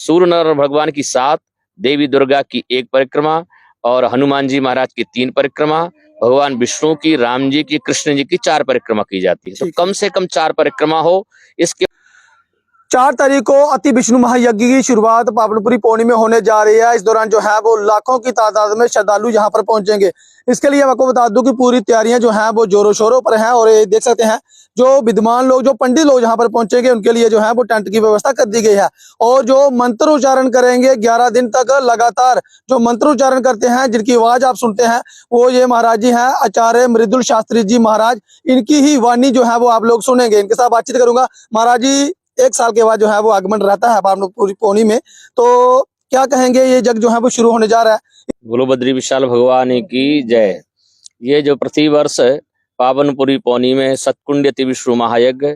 सूर्य नारायण भगवान की 7, देवी दुर्गा की 1 परिक्रमा और हनुमान जी महाराज की 3 परिक्रमा, भगवान विष्णु की, राम जी की, कृष्ण जी की 4 परिक्रमा की जाती है। तो कम से कम 4 परिक्रमा हो। इसके 4 तारीख को अति विष्णु महायज्ञ की शुरुआत पावनपुरी पौनी में होने जा रही है। इस दौरान जो है वो लाखों की तादाद में श्रद्धालु यहाँ पर पहुंचेंगे। इसके लिए मैं आपको बता दूं कि पूरी तैयारियां जो हैं वो जोरों शोरों पर हैं। और ये देख सकते हैं जो विद्वान लोग, जो पंडित लोग यहाँ पर पहुंचेंगे, उनके लिए जो है वो टेंट की व्यवस्था कर दी गई है। और जो मंत्र उच्चारण करेंगे 11 दिन तक लगातार जो मंत्र उच्चारण करते हैं, जिनकी आवाज आप सुनते हैं, वो ये महाराज जी हैं, आचार्य मृदुल शास्त्री जी महाराज। इनकी ही वाणी जो है वो आप लोग सुनेंगे। इनके साथ बातचीत करूंगा। महाराज जी 1 साल के बाद जो है वो आगमन रहता है पावनपुरी पौनी में, तो क्या कहेंगे, ये जग जो है वो शुरू होने जा रहा है। बोलो बद्री विशाल भगवान की जय। ये जो प्रतिवर्ष पावनपुरी पौनी में सतकुंड अति विष्णु महायज्ञ,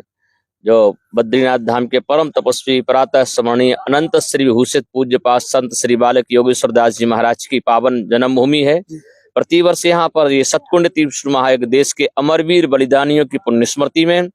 जो बद्रीनाथ धाम के परम तपस्वी प्रातः स्मरणीय अनंत श्री विभूषित पूज्य पास संत श्री बालक योगेश्वर दास जी महाराज की पावन जन्मभूमि है। प्रतिवर्ष यहाँ पर ये सतकुंड अति विष्णु महायज्ञ देश के अमरवीर बलिदानियों की पुण्य स्मृति में,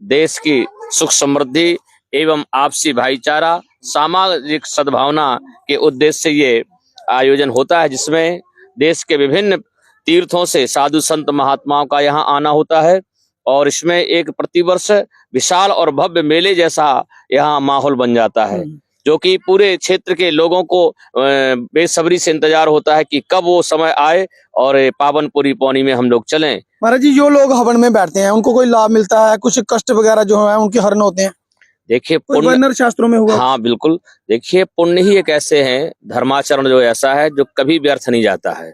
देश की सुख समृद्धि एवं आपसी भाईचारा, सामाजिक सद्भावना के उद्देश्य से ये आयोजन होता है, जिसमें देश के विभिन्न तीर्थों से साधु संत महात्माओं का यहाँ आना होता है। और इसमें एक प्रतिवर्ष विशाल और भव्य मेले जैसा यहाँ माहौल बन जाता है, जो कि पूरे क्षेत्र के लोगों को बेसब्री से इंतजार होता है कि कब वो समय आए और पावनपुरी पौनी में हम लोग चलें। महाराज जी, जो लोग हवन में बैठते हैं उनको कोई लाभ मिलता है? कुछ कष्ट वगैरह जो है उनके हरण होते हैं? देखिए, पुण्य शास्त्रों में हुआ। हाँ बिल्कुल। देखिए, पुण्य ही एक ऐसे हैं, धर्माचरण जो ऐसा है जो कभी व्यर्थ नहीं जाता है।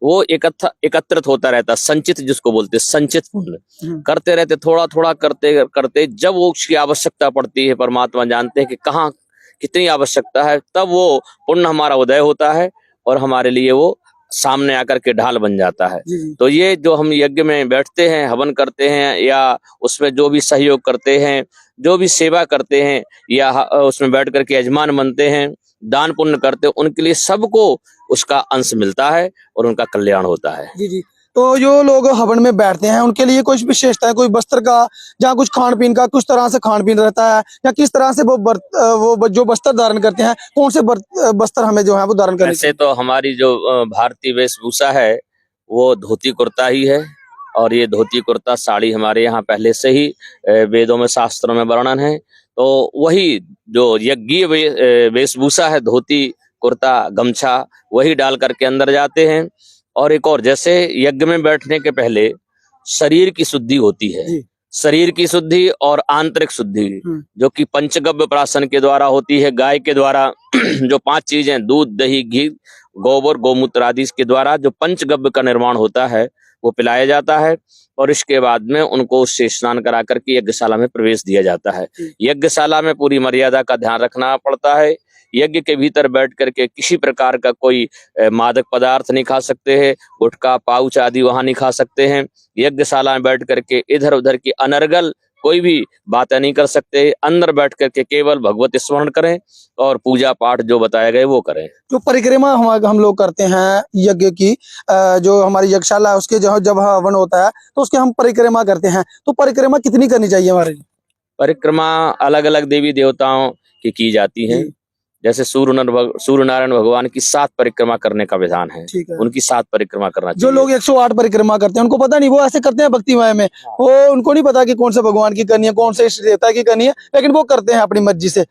वो एकत्रित होता रहता, संचित जिसको बोलते, संचित पुण्य करते रहते, थोड़ा थोड़ा करते करते जब वो उसकी आवश्यकता पड़ती है, परमात्मा जानते हैं कि कहाँ कितनी आवश्यकता है, तब वो पुण्य हमारा उदय होता है और हमारे लिए वो सामने आकर के ढाल बन जाता है। तो ये जो हम यज्ञ में बैठते हैं, हवन करते हैं, या उसमें जो भी सहयोग करते हैं, जो भी सेवा करते हैं, या उसमें बैठ करके यजमान बनते हैं, दान पुण्य करते हैं, उनके लिए सबको उसका अंश मिलता है और उनका कल्याण होता है। जी। तो जो लोग हवन में बैठते हैं उनके लिए कुछ विशेषता है, कोई वस्त्र का या कुछ खान पीन का, कुछ तरह से खान पीन रहता है, या किस तरह से वो जो वस्त्र धारण करते हैं, कौन से वस्त्र हमें जो है वो धारण करने? ऐसे तो हमारी जो भारतीय वेशभूषा है वो धोती कुर्ता ही है। और ये धोती कुर्ता साड़ी हमारे यहाँ पहले से ही वेदों में, शास्त्रों में वर्णन है। तो वही जो यज्ञीय वेशभूषा है, धोती कुर्ता गमछा, वही डाल करके अंदर जाते हैं। और एक और, जैसे यज्ञ में बैठने के पहले शरीर की शुद्धि होती है, शरीर की शुद्धि और आंतरिक शुद्धि, जो कि पंचगव्य प्राशन के द्वारा होती है। गाय के द्वारा जो 5 चीजें, दूध, दही, घी, गोबर, गोमूत्र आदि के द्वारा जो पंचगव्य का निर्माण होता है वो पिलाया जाता है। और इसके बाद में उनको उससे स्नान करा करके यज्ञशाला में प्रवेश दिया जाता है। यज्ञशाला में पूरी मर्यादा का ध्यान रखना पड़ता है। यज्ञ के भीतर बैठ करके किसी प्रकार का कोई मादक पदार्थ नहीं खा सकते हैं, गुटखा, पाउच आदि वहां नहीं खा सकते हैं। यज्ञशाला में बैठ करके इधर उधर की अनर्गल कोई भी बातें नहीं कर सकते। अंदर बैठ करके केवल भगवत स्मरण करें और पूजा पाठ जो बताए गए वो करें। जो परिक्रमा हम लोग करते हैं यज्ञ की, जो हमारी यज्ञशाला है उसके जब हवन होता है तो उसके हम परिक्रमा करते हैं, तो परिक्रमा कितनी करनी चाहिए हमारे? परिक्रमा अलग अलग देवी देवताओं की जाती है। जैसे सूर्य नारायण भगवान की 7 परिक्रमा करने का विधान है, उनकी 7 परिक्रमा करना चाहिए। जो लोग 108 परिक्रमा करते हैं उनको पता नहीं, वो ऐसे करते हैं भक्तिमय में, वो उनको नहीं पता कि कौन से भगवान की करनी है, कौन से इष्ट देवता की करनी है, लेकिन वो करते हैं अपनी मर्जी से।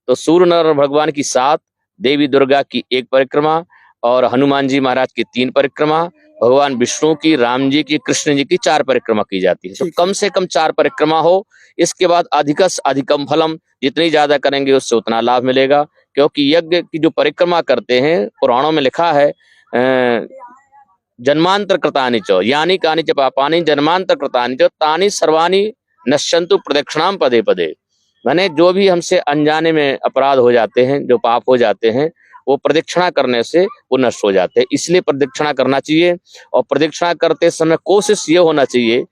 तो सूर्य नारायण भगवान की 7, देवी दुर्गा की 1 परिक्रमा और हनुमान जी महाराज की 3 परिक्रमा, भगवान विष्णु की, राम जी की, कृष्ण जी की 4 परिक्रमा की जाती है। तो कम से कम 4 परिक्रमा हो। इसके बाद अधिकम फलम, जितनी ज्यादा करेंगे उससे उतना लाभ मिलेगा। क्योंकि यज्ञ की जो परिक्रमा करते हैं, पुराणों में लिखा है, जन्मांतर कृतानि च यानी कानि च पापानि जन्मांतर कृतानि च तानि सर्वाणि नश्यन्तु प्रदक्षिणाम पदे पदे। माने जो भी हमसे अनजाने में अपराध हो जाते हैं, जो पाप हो जाते हैं, वो प्रदक्षिणा करने से वो नष्ट हो जाते हैं। इसलिए प्रदक्षिणा करना चाहिए। और प्रदक्षिणा करते समय कोशिश ये होना चाहिए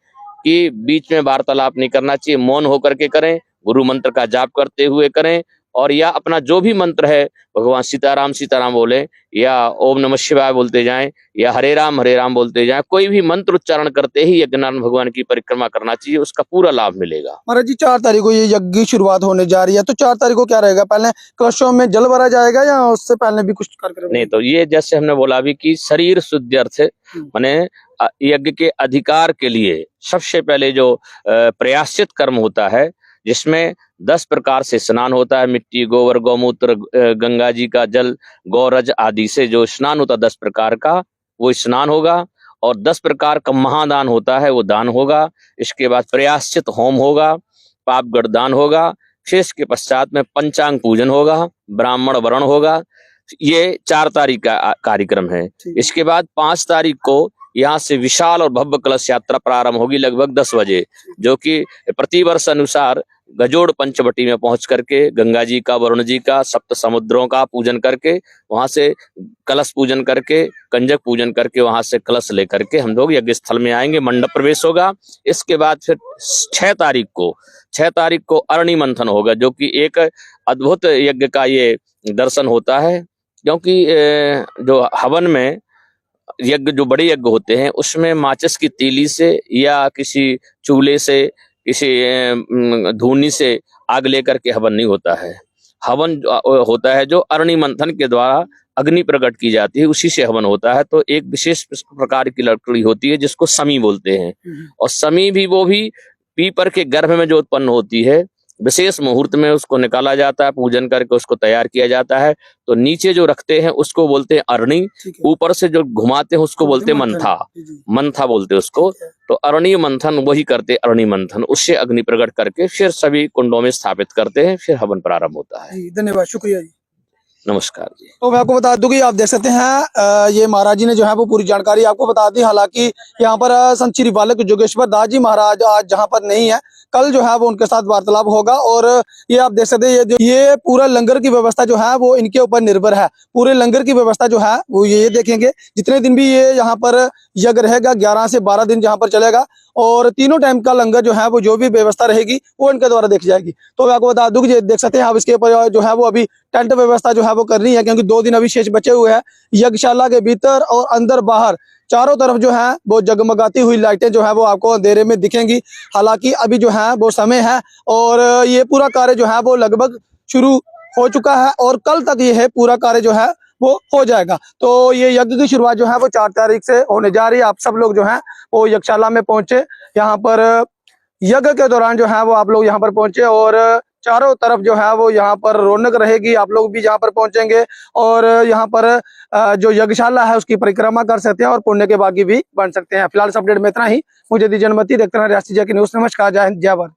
कि बीच में वार्तालाप नहीं करना चाहिए, मौन होकर के करें, गुरु मंत्र का जाप करते हुए करें, और या अपना जो भी मंत्र है भगवान सीताराम सीताराम बोले, या ओम नमः शिवाय बोलते जाएं, या हरे राम बोलते जाएं, कोई भी मंत्र उच्चारण करते ही यज्ञनारायण भगवान की परिक्रमा करना चाहिए, उसका पूरा लाभ मिलेगा। महाराज जी 4 तारीख को ये यज्ञ की शुरुआत होने जा रही है, तो 4 तारीख को क्या रहेगा? पहले कलशों में जल भरा जाएगा या उससे पहले भी कुछ कार्यक्रम? नहीं, तो ये जैसे हमने बोला अभी कि शरीर शुद्धि अर्थ माने यज्ञ के अधिकार के लिए सबसे पहले जो प्रयाश्चित कर्म होता है, जिसमें 10 प्रकार से स्नान होता है, मिट्टी, गोबर, गौमूत्र, गंगा जी का जल, गौरज आदि से जो स्नान होता है 10 प्रकार का, वो स्नान होगा। और 10 प्रकार का महादान होता है, वो दान होगा। इसके बाद प्रयाश्चित होम होगा, पापगढ़ दान होगा। फिर इसके पश्चात में पंचांग पूजन होगा, ब्राह्मण वरण होगा। ये 4 तारीख का कार्यक्रम है। इसके बाद 5 तारीख को यहाँ से विशाल और भव्य कलश यात्रा प्रारंभ होगी लगभग 10 बजे, जो कि प्रतिवर्ष अनुसार गजोड़ पंचवटी में पहुंच करके गंगा जी का, वरुण जी का, सप्त समुद्रों का पूजन करके, वहां से कलश पूजन करके, कंजक पूजन करके, वहां से कलश लेकर के हम लोग यज्ञ स्थल में आएंगे, मंडप प्रवेश होगा। इसके बाद फिर 6 तारीख को अरणि मंथन होगा, जो कि एक अद्भुत यज्ञ का ये दर्शन होता है, क्योंकि जो हवन में यज्ञ, जो बड़े यज्ञ होते हैं, उसमें माचिस की तीली से या किसी चूल्हे से, किसी धूनी से आग लेकर के हवन नहीं होता है। हवन होता है जो अरणि मंथन के द्वारा अग्नि प्रकट की जाती है, उसी से हवन होता है। तो एक विशेष प्रकार की लकड़ी होती है जिसको समी बोलते हैं, और समी भी वो भी पीपर के गर्भ में जो उत्पन्न होती है, विशेष मुहूर्त में उसको निकाला जाता है, पूजन करके उसको तैयार किया जाता है। तो नीचे जो रखते हैं उसको बोलते हैं अरणी, ऊपर से जो घुमाते हैं उसको बोलते हैं मंथा बोलते हैं उसको। तो अरणी मंथन वही करते, अरणी मंथन, उससे अग्नि प्रकट करके फिर सभी कुंडों में स्थापित करते हैं, फिर हवन प्रारंभ होता है। धन्यवाद, शुक्रिया जी, नमस्कार जी। तो मैं आपको बता दूं कि आप देख सकते हैं ये महाराज जी ने जो है वो पूरी जानकारी आपको बता दी। हालांकि यहाँ पर संत श्री बालक जोगेश्वर दास जी महाराज आज जहाँ पर नहीं है, कल जो है वो उनके साथ वार्तालाप होगा। और ये आप देख सकते हैं ये पूरा लंगर की व्यवस्था जो है वो इनके ऊपर निर्भर है। पूरे लंगर की व्यवस्था जो है वो ये देखेंगे, जितने दिन भी ये यहाँ पर यज्ञ रहेगा, 11 से 12 दिन जहाँ पर चलेगा, और तीनों टाइम का लंगर जो है वो जो भी व्यवस्था रहेगी वो इनके द्वारा देखी जाएगी। तो मैं आपको बता दूं कि देख सकते हैं आप, इसके ऊपर जो है वो अभी टेंट व्यवस्था जो है वो करनी है, क्योंकि 2 दिन अभी शेष बचे हुए हैं। यज्ञशाला के भीतर और अंदर बाहर चारों तरफ जो है वो जगमगाती हुई लाइटें जो है वो आपको अंधेरे में दिखेंगी। हालांकि अभी जो है वो समय है, और ये पूरा कार्य जो है वो लगभग शुरू हो चुका है, और कल तक ये है पूरा कार्य जो है वो हो जाएगा। तो ये यज्ञ की शुरुआत जो है वो 4 तारीख से होने जा रही है। आप सब लोग जो है वो यज्ञशाला में पहुंचे, यहाँ पर यज्ञ के दौरान जो है वो आप लोग यहाँ पर पहुंचे, और चारों तरफ जो है वो यहाँ पर रौनक रहेगी। आप लोग भी यहाँ पर पहुंचेंगे और यहाँ पर जो यज्ञशाला है उसकी परिक्रमा कर सकते हैं और पुण्य के भागी भी बन सकते हैं। फिलहाल इस अपडेट में इतना ही। मुझे दीजिए अनुमति। देखते हैं रियासी जय की न्यूज़। नमस्कार, जय हिंद, जय भारत।